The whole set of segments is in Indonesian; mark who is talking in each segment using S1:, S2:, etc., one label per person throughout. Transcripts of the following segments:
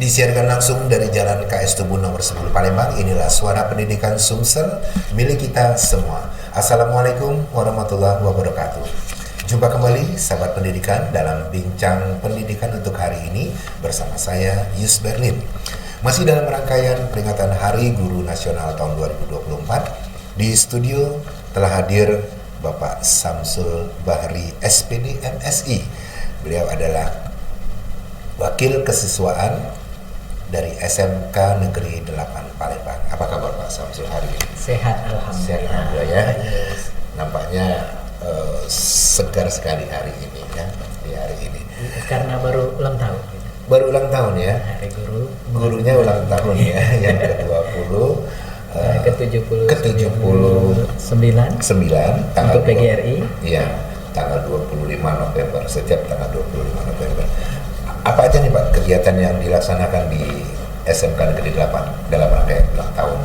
S1: Disiarkan langsung dari Jalan KS Tubun nomor 10 Palembang. Inilah Suara Pendidikan Sumsel, milik kita semua. Assalamualaikum warahmatullahi wabarakatuh. Jumpa kembali sahabat pendidikan dalam bincang pendidikan untuk hari ini bersama saya Yus Berlin. Masih dalam rangkaian peringatan Hari Guru Nasional tahun 2024. Di studio telah hadir Bapak Samsul Bahri SPD MSI. Beliau adalah Wakil Kesiswaan dari SMK Negeri 8 Palembang. Apa kabar Pak Samsul hari ini?
S2: Sehat, alhamdulillah.
S1: Sehat, alhamdulillah ya.
S2: Yes.
S1: Nampaknya segar sekali hari ini ya. Di hari ini.
S2: Karena baru ulang tahun.
S1: Baru ulang tahun ya.
S2: Hari guru.
S1: Gurunya ulang tahun ya. Yang ke-20.
S2: ke-79
S1: tanggal
S2: untuk PGRI.
S1: Iya, tanggal 25 November. Setiap tanggal 25 November. Apa aja nih Pak kegiatan yang dilaksanakan di SMK Negeri 8 dalam rangkaian ulang tahun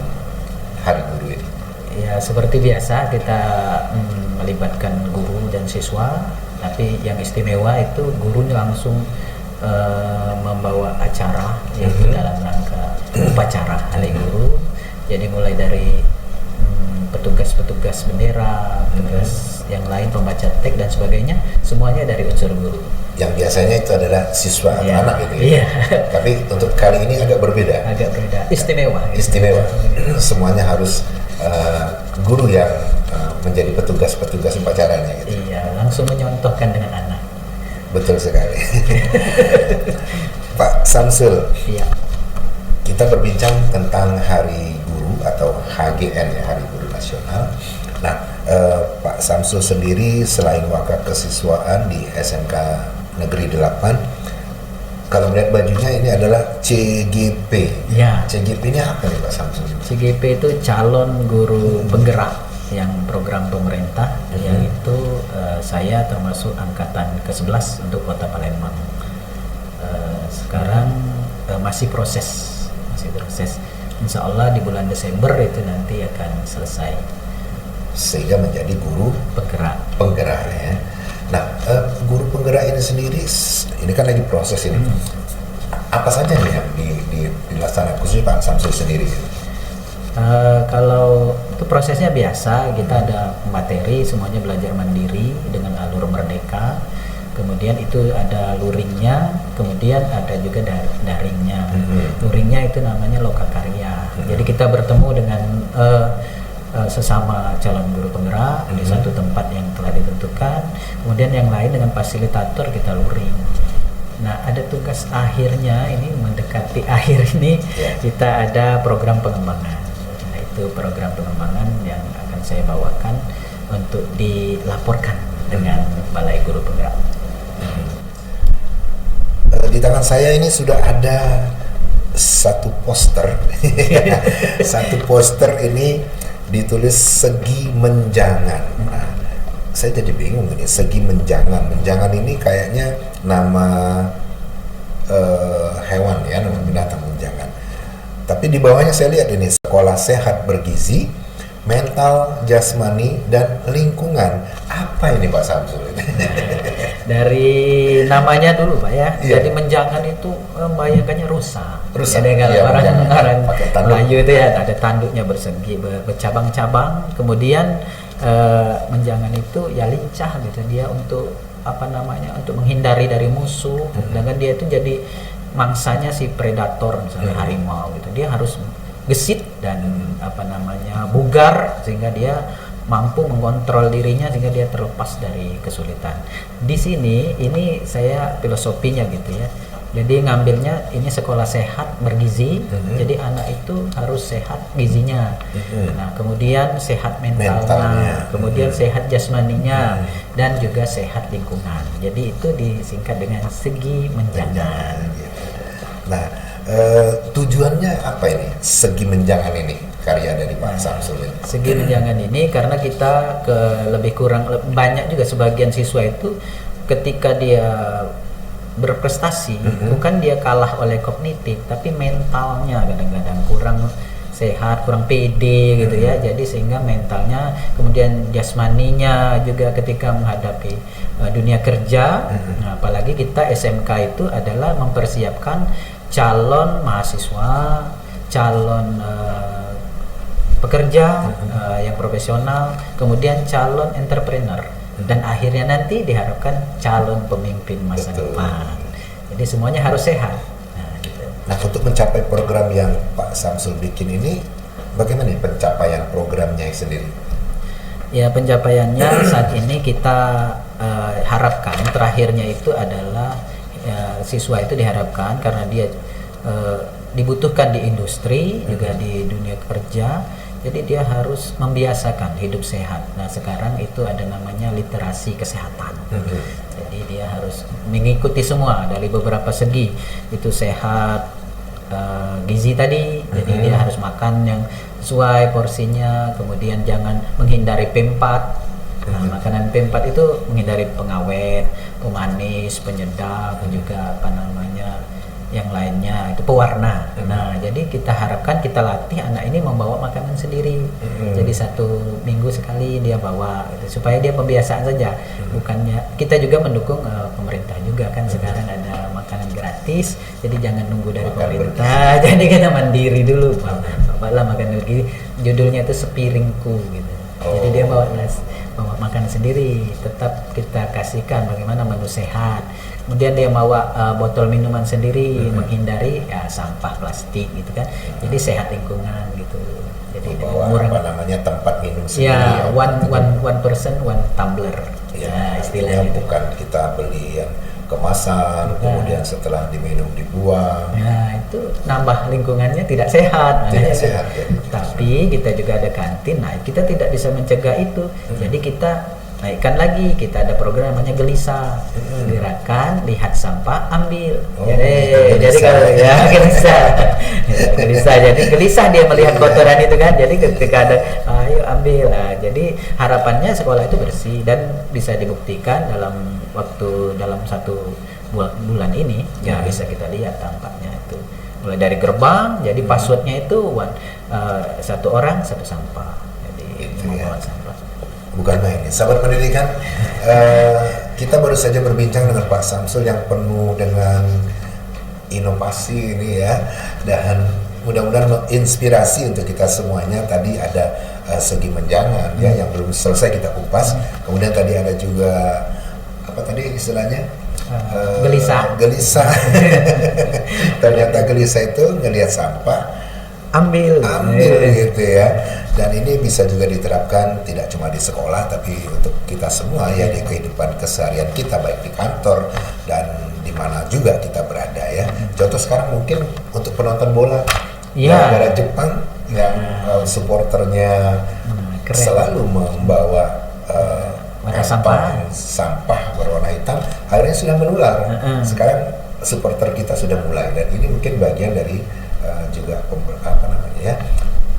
S1: Hari Guru ini?
S2: Ya seperti biasa kita melibatkan guru dan siswa, tapi yang istimewa itu gurunya langsung membawa acara yaitu dalam rangka upacara Hari Guru. Jadi mulai dari petugas-petugas bendera, petugas yang lain, pembaca teks dan sebagainya, semuanya dari unsur guru.
S1: Yang biasanya itu adalah siswa atau anak gitu ya.
S2: Iya.
S1: Tapi untuk kali ini agak berbeda.
S2: Agak berbeda. Istimewa.
S1: Semuanya harus guru yang menjadi petugas-petugas upacaranya gitu.
S2: Iya, langsung menyontohkan dengan anak.
S1: Betul sekali. Pak Samsul.
S2: Iya.
S1: Kita berbincang tentang Hari Guru atau HGN ya, Hari Guru Nasional. Nah, Pak Samsul sendiri selain wakil kesiswaan di SMK Negeri 8, kalau melihat bajunya ini adalah CGP.
S2: Ya.
S1: CGP ini apa nih Pak Samsul?
S2: CGP itu calon guru penggerak yang program pemerintah, yang itu saya termasuk angkatan ke-11 untuk Kota Palembang. Sekarang masih proses. Insya Allah di bulan Desember itu nanti akan selesai.
S1: Sehingga menjadi guru penggerak ya. Nah, guru penggerak ini sendiri, ini kan lagi proses ini. Apa saja nih yang dilaksanakan khususnya Pak Samsul sendiri?
S2: Kalau itu prosesnya biasa, kita ada materi, semuanya belajar mandiri dengan alur merdeka. Kemudian itu ada luringnya, kemudian ada juga daringnya. Luringnya itu namanya lokakarya. Jadi kita bertemu dengan sesama calon guru penggerak di satu tempat yang telah ditentukan, kemudian yang lain dengan fasilitator kita luring. Nah, ada tugas akhirnya, ini mendekati akhir ini, kita ada program pengembangan. Nah, itu program pengembangan yang akan saya bawakan untuk dilaporkan dengan Balai Guru Penggerak.
S1: Di tangan saya ini sudah ada satu poster. Satu poster ini ditulis Segi Menjangan. Nah, saya jadi bingung ini Segi Menjangan. Menjangan ini kayaknya nama hewan ya, nama binatang menjangan. Tapi di bawahnya saya lihat ini sekolah sehat bergizi, mental, jasmani, dan lingkungan. Apa ini Pak Samsul?
S2: Dari namanya dulu Pak ya.
S1: Iya.
S2: Jadi menjangan itu membayangkannya rusa.
S1: Rusa.
S2: Jadi kalau
S1: Iya,
S2: orang
S1: tanduk.
S2: Melayu itu ya ada tanduknya bersegi, bercabang-cabang. Kemudian menjangan itu ya lincah gitu, dia untuk untuk menghindari dari musuh. Sedangkan dia itu jadi mangsanya si predator, misalnya harimau gitu. Dia harus gesit dan bugar sehingga dia mampu mengontrol dirinya sehingga dia terlepas dari kesulitan. Di sini ini saya filosofinya gitu ya. Jadi ngambilnya ini sekolah sehat bergizi. Jadi anak itu harus sehat gizinya. Nah, kemudian sehat mentalnya, kemudian sehat jasmaninya, dan juga sehat lingkungan. Jadi itu disingkat dengan Segi Menjangan.
S1: Nah, tujuannya apa ini Segi Menjangan ini, karya dari Pak Samsul ini?
S2: Segi Menjangan ini karena kita banyak juga sebagian siswa itu ketika dia berprestasi, bukan dia kalah oleh kognitif, tapi mentalnya kadang-kadang kurang sehat, kurang pede gitu ya. Jadi sehingga mentalnya, kemudian jasmaninya juga ketika menghadapi dunia kerja. Nah, apalagi kita SMK itu adalah mempersiapkan calon mahasiswa, calon pekerja yang profesional, kemudian calon entrepreneur, dan akhirnya nanti diharapkan calon pemimpin masa
S1: Betul.
S2: depan. Jadi semuanya harus sehat. Nah, gitu.
S1: Nah, untuk mencapai program yang Pak Samsul bikin ini, bagaimana nih pencapaian programnya sendiri?
S2: Ya, pencapaiannya saat ini kita harapkan terakhirnya itu adalah siswa itu diharapkan karena dia dibutuhkan di industri juga di dunia kerja, jadi dia harus membiasakan hidup sehat. Nah, sekarang itu ada namanya literasi kesehatan. Jadi dia harus mengikuti semua dari beberapa segi, itu sehat, gizi tadi, jadi dia harus makan yang sesuai porsinya, kemudian jangan menghindari P4. Nah, makanan P4 itu menghindari pengawet, pemanis, penyedap, juga apa namanya yang lainnya, itu pewarna. Nah, jadi kita harapkan kita latih anak ini membawa makanan sendiri. Jadi 1 minggu sekali dia bawa, gitu, supaya dia pembiasaan saja. Bukannya kita juga mendukung pemerintah juga kan sekarang ada makanan gratis. Jadi jangan nunggu dari pemerintah. Jadi kita mandiri dulu. Bawalah makanan begini. Judulnya itu sepiringku gitu. Jadi dia bawa makan sendiri, tetap kita kasihkan bagaimana menu sehat. Kemudian dia bawa botol minuman sendiri, menghindari sampah plastik gitu kan. Jadi sehat lingkungan gitu. Jadi
S1: Bawa apa namanya tempat minum sendiri.
S2: Ya, one person one tumbler. Ya, istilahnya itu.
S1: Bukan kita beli yang kemasan, kemudian setelah diminum dibuang.
S2: Nah, itu nambah lingkungannya tidak sehat.
S1: Tidak sehat ya.
S2: Tapi kita juga ada kantin. Nah, kita tidak bisa mencegah itu. Jadi kita naikkan lagi, kita ada program namanya Gelisah. Gerakan lihat sampah ambil. Jadi kalau ya gelisah. Jadi gelisah dia melihat kotoran itu kan. Jadi ketika ada ayo ambil. Nah, jadi harapannya sekolah itu bersih dan bisa dibuktikan dalam 1 bulan ini ya bisa kita lihat tampaknya itu mulai dari gerbang, jadi passwordnya itu 1 orang 1 sampah, jadi
S1: Gitu
S2: membawa
S1: ya.
S2: sampah.
S1: Bukan main. Sahabat pendidikan, kita baru saja berbincang dengan Pak Samsul yang penuh dengan inovasi ini ya, dan mudah-mudahan menginspirasi untuk kita semuanya. Tadi ada segi menjangan ya yang belum selesai kita kupas. Kemudian tadi ada juga apa tadi istilahnya?
S2: Gelisah.
S1: Ternyata gelisah itu ngelihat sampah
S2: Ambil
S1: gitu ya. Dan ini bisa juga diterapkan tidak cuma di sekolah tapi untuk kita semua ya di kehidupan keseharian kita, baik di kantor dan di mana juga kita berada ya. Contoh sekarang mungkin untuk penonton bola negara Jepang yang supporternya
S2: keren.
S1: selalu membawa sampah berwarna hitam, akhirnya sudah menular. Sekarang supporter kita sudah mulai, dan ini mungkin bagian dari juga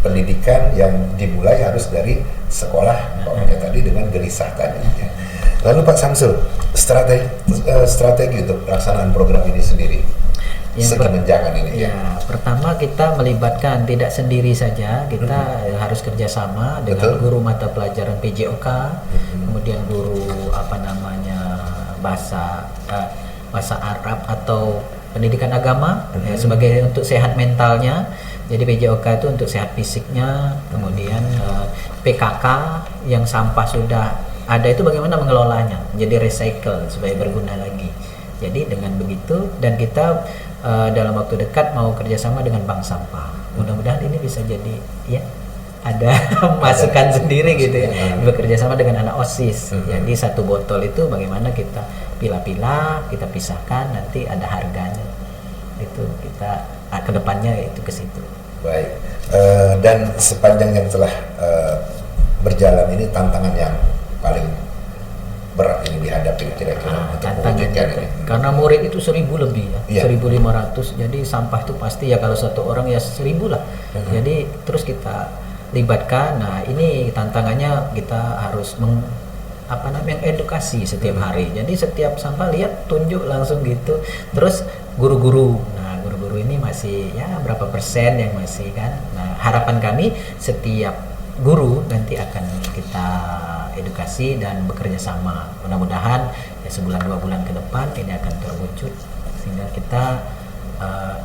S1: pendidikan yang dimulai harus dari sekolah, tadi dengan Gelisah tadi ya. Lalu Pak Samsul, strategi untuk pelaksanaan program ini sendiri, segi menjangan ini
S2: ya. Pertama kita melibatkan tidak sendiri saja, kita harus kerjasama dengan guru mata pelajaran PJOK, kemudian guru bahasa Arab atau pendidikan agama ya, sebagai untuk sehat mentalnya. Jadi PJOK itu untuk sehat fisiknya, kemudian PKK yang sampah sudah ada itu bagaimana mengelolanya, jadi recycle supaya berguna lagi. Jadi dengan begitu, dan kita dalam waktu dekat mau kerjasama dengan bank sampah. Mudah-mudahan ini bisa jadi ya ada masukan sendiri gitu ya. Bekerja sama dengan anak OSIS. Jadi 1 botol itu bagaimana kita pilah-pilah, kita pisahkan, nanti ada harganya. Itu kita kedepannya itu ke situ.
S1: Baik. Dan sepanjang yang telah berjalan ini, tantangan yang paling berat ini dihadapi kira-kira untuk mewujudkan ini?
S2: Karena murid itu 1000 lebih ya, 1500. Jadi sampah itu pasti ya kalau 1 orang ya 1000 lah. Jadi terus kita libatkan. Nah, ini tantangannya kita harus edukasi setiap hari. Jadi setiap sampah lihat tunjuk langsung gitu. Terus guru-guru. Nah, guru-guru ini masih ya berapa persen yang masih kan. Nah, harapan kami setiap guru nanti akan kita edukasi dan bekerja sama. Mudah-mudahan ya 1-2 bulan ke depan ini akan terwujud sehingga kita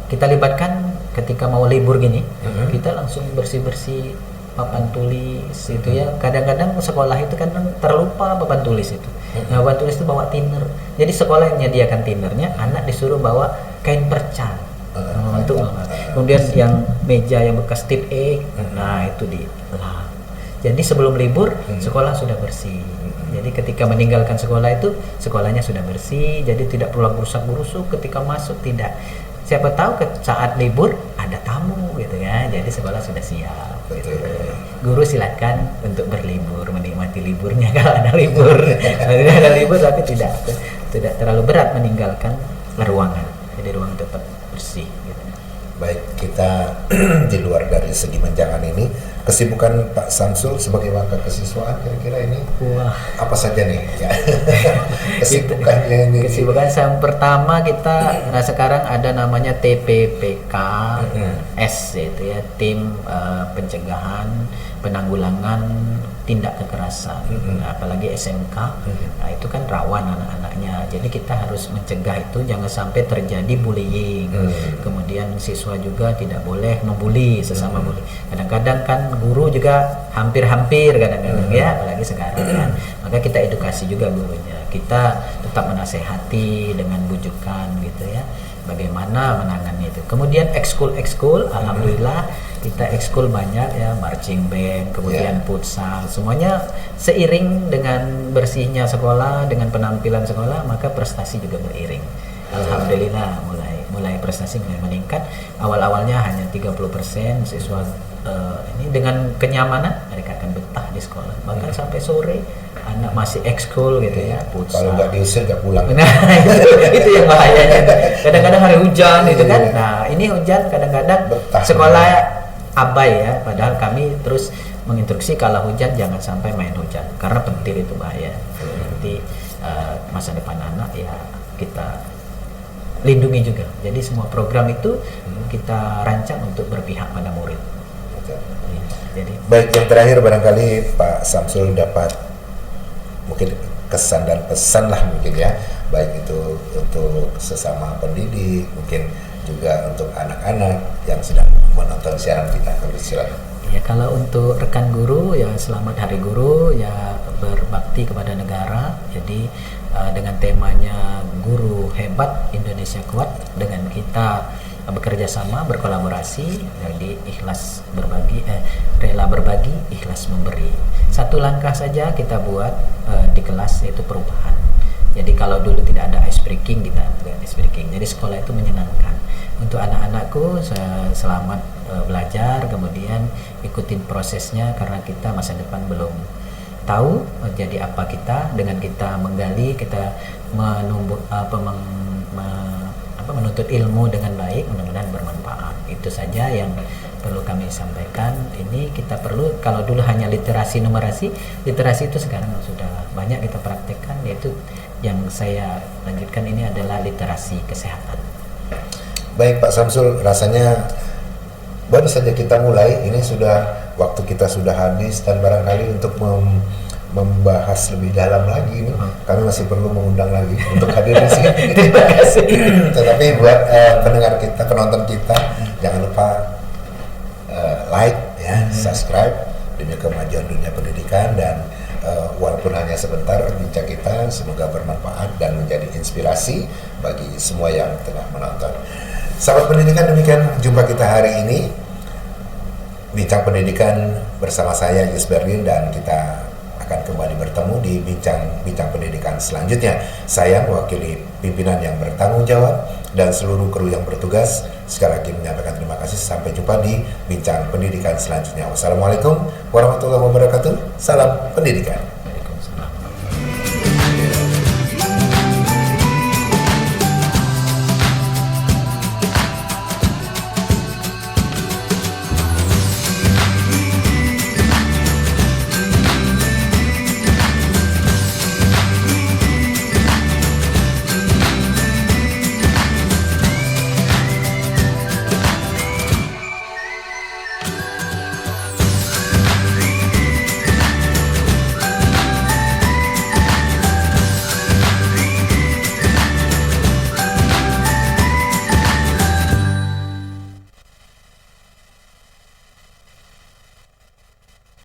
S2: kita libatkan ketika mau libur gini, kita langsung bersih-bersih papan tulis itu ya. Kadang-kadang sekolah itu kan terlupa papan tulis itu. Nah, papan tulis itu bawa thinner. Jadi sekolah yang menyediakan thinnernya, anak disuruh bawa kain perca untuk kemudian yang meja yang bekas tip E, nah itu dilap. Jadi sebelum libur sekolah sudah bersih. Jadi ketika meninggalkan sekolah itu sekolahnya sudah bersih. Jadi tidak perlu gerusak-gerusuk ketika masuk, tidak. Siapa tahu saat libur ada tamu gitu ya. Jadi sekolah sudah siap. Gitu. Guru silakan untuk berlibur, menikmati liburnya kalau ada libur. Tidak ada libur tapi tidak terlalu berat meninggalkan ruangan. Jadi ruangan tetap bersih. Gitu.
S1: Baik, kita di luar dari segi menjangan ini, kesibukan Pak Samsul sebagai wakil kesiswaan kira-kira ini apa saja nih? Ya. Kesibukannya ini.
S2: Kesibukan yang pertama kita sekarang ada namanya TPPK S itu ya, tim pencegahan penanggulangan tindak kekerasan, apalagi SMK. Nah, itu kan rawan anak-anaknya. Jadi kita harus mencegah itu jangan sampai terjadi bullying. Kemudian siswa juga tidak boleh membuli sesama bully. Kadang-kadang kan guru juga hampir-hampir kadang-kadang ya, apalagi sekarang kan. Maka kita edukasi juga gurunya. Kita tetap menasehati dengan bujukan gitu ya. Bagaimana menangani itu. Kemudian ekskul, alhamdulillah kita ekskul banyak ya, marching band, kemudian futsal, semuanya seiring dengan bersihnya sekolah, dengan penampilan sekolah, maka prestasi juga beriring. Alhamdulillah mulai prestasi mulai meningkat. Awal-awalnya hanya 30% siswa ini dengan kenyamanan mereka akan betah di sekolah, bahkan sampai sore anak masih ekskul gitu ya, futsal.
S1: Kalau nggak diusir nggak pulang.
S2: Nah itu yang bahayanya. Kadang-kadang hari hujan itu kan. Nah ini hujan kadang-kadang sekolah abai ya. Padahal kami terus menginstruksi kalau hujan jangan sampai main hujan karena petir itu bahaya. Nanti masa depan anak ya kita lindungi juga. Jadi semua program itu kita rancang untuk berpihak pada murid. Jadi
S1: baik, yang terakhir barangkali Pak Samsul dapat mungkin kesan dan pesan lah mungkin ya, baik itu untuk sesama pendidik, mungkin juga untuk anak-anak yang sedang menonton siaran kita. Silakan.
S2: Ya, kalau untuk rekan guru ya selamat Hari Guru ya, berbakti kepada negara. Jadi dengan temanya Guru Hebat Indonesia Kuat, dengan kita bekerja sama, berkolaborasi, jadi ikhlas berbagi, rela berbagi, ikhlas memberi. Satu langkah saja kita buat di kelas, yaitu perubahan. Jadi kalau dulu tidak ada ice breaking, kita buat ice breaking. Jadi sekolah itu menyenangkan. Untuk anak-anakku selamat belajar, kemudian ikutin prosesnya karena kita masa depan belum tahu jadi apa kita. Dengan kita menggali, kita menuntut ilmu dengan baik, mudah-mudahan bermanfaat. Itu saja yang perlu kami sampaikan. Ini kita perlu, kalau dulu hanya literasi numerasi, literasi itu sekarang sudah banyak kita praktekkan, yaitu yang saya lanjutkan ini adalah literasi kesehatan.
S1: Baik Pak Samsul, rasanya baru saja kita mulai, ini sudah waktu kita sudah habis, dan barangkali untuk membahas lebih dalam lagi ini kami masih perlu mengundang lagi untuk hadir di sini.
S2: Terima kasih.
S1: Tetapi buat pendengar kita, penonton kita, jangan lupa like ya, subscribe demi kemajuan dunia pendidikan, dan walaupun hanya sebentar bincang kita, semoga bermanfaat dan menjadi inspirasi bagi semua yang tengah menonton. Sahabat pendidikan, demikian jumpa kita hari ini, bincang pendidikan bersama saya Yus Berlin, dan kita akan kembali bertemu di bincang pendidikan selanjutnya. Saya mewakili pimpinan yang bertanggung jawab dan seluruh kru yang bertugas sekali lagi menyampaikan terima kasih. Sampai jumpa di bincang pendidikan selanjutnya. Wassalamualaikum warahmatullahi wabarakatuh. Salam pendidikan.